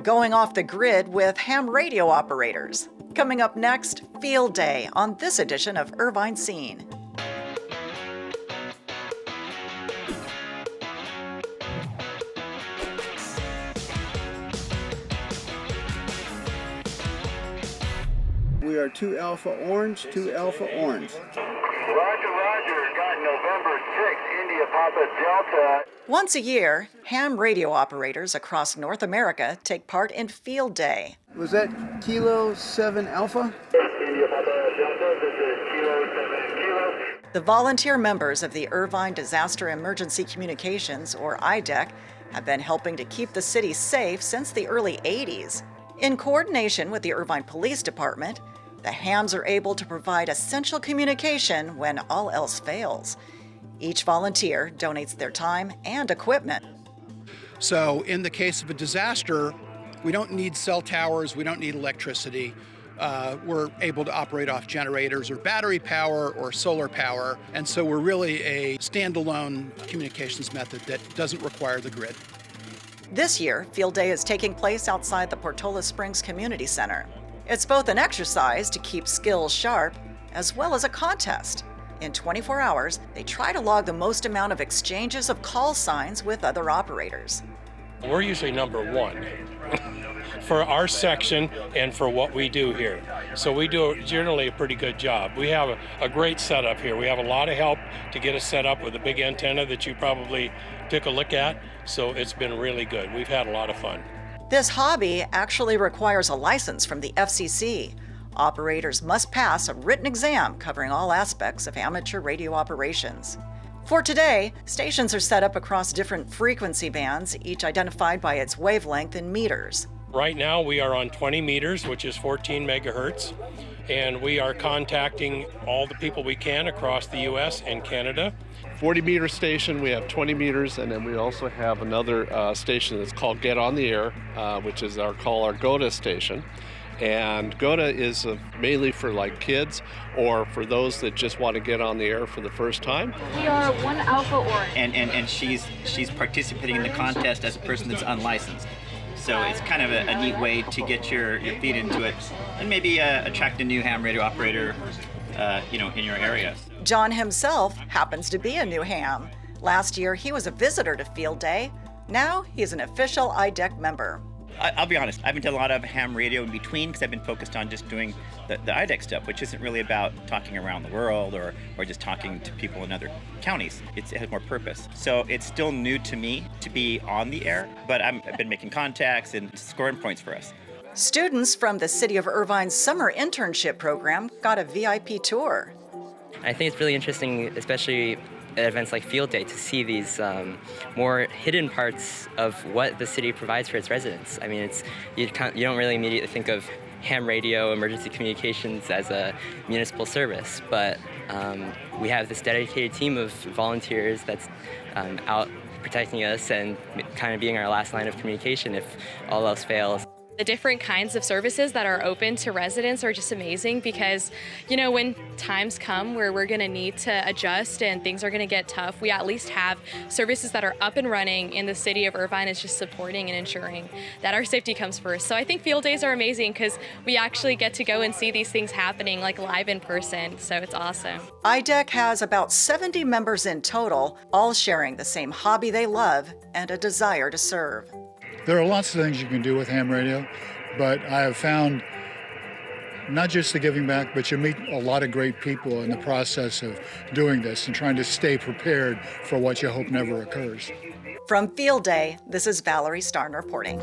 going off the grid with ham radio operators. Coming up next, Field Day on this edition of Irvine Scene. We are 2 Alpha Orange, 2 Alpha Orange. Roger, got November 6th, India Papa Delta. Once a year, ham radio operators across North America take part in Field Day. Was that Kilo 7 Alpha? India Papa Delta, this is Kilo 7 Kilo. The volunteer members of the Irvine Disaster Emergency Communications, or IDEC, have been helping to keep the city safe since the early 80s. In coordination with the Irvine Police Department, the hams are able to provide essential communication when all else fails. Each volunteer donates their time and equipment. So in the case of a disaster, we don't need cell towers, we don't need electricity. We're able to operate off generators or battery power or solar power, and so we're really a standalone communications method that doesn't require the grid. This year, Field Day is taking place outside the Portola Springs Community Center. It's both an exercise to keep skills sharp, as well as a contest. In 24 hours, they try to log the most amount of exchanges of call signs with other operators. We're usually number one for our section and for what we do here. So we do generally a pretty good job. We have a great setup here. We have a lot of help to get us set up with a big antenna that you probably took a look at. So it's been really good. We've had a lot of fun. This hobby actually requires a license from the FCC. Operators must pass a written exam covering all aspects of amateur radio operations. For today, stations are set up across different frequency bands, each identified by its wavelength in meters. Right now we are on 20 meters, which is 14 megahertz, and we are contacting all the people we can across the US and Canada. 40-meter station, we have 20 meters, and then we also have another station that's called Get on the Air, which is our GOTA station. And GOTA is mainly for like kids or for those that just want to get on the air for the first time. We are 1 Alpha Orange. And she's participating in the contest as a person that's unlicensed. So it's kind of a neat way to get your feet into it and maybe attract a new ham radio operator in your area. John himself happens to be a new ham. Last year, he was a visitor to Field Day. Now, he's an official IDEC member. I'll be honest, I haven't done a lot of ham radio in between because I've been focused on just doing the IDEC stuff, which isn't really about talking around the world or just talking to people in other counties. It has more purpose. So it's still new to me to be on the air, but I've been making contacts and scoring points for us. Students from the City of Irvine's summer internship program got a VIP tour. I think it's really interesting, especially at events like Field Day, to see these more hidden parts of what the city provides for its residents. I mean, you don't really immediately think of ham radio, emergency communications as a municipal service, but we have this dedicated team of volunteers that's out protecting us and kind of being our last line of communication if all else fails. The different kinds of services that are open to residents are just amazing because, when times come where we're going to need to adjust and things are going to get tough, we at least have services that are up and running, and the city of Irvine is just supporting and ensuring that our safety comes first. So I think Field Days are amazing because we actually get to go and see these things happening like live in person, so it's awesome. IDEC has about 70 members in total, all sharing the same hobby they love and a desire to serve. There are lots of things you can do with ham radio, but I have found not just the giving back, but you meet a lot of great people in the process of doing this and trying to stay prepared for what you hope never occurs. From Field Day, this is Valerie Starn reporting.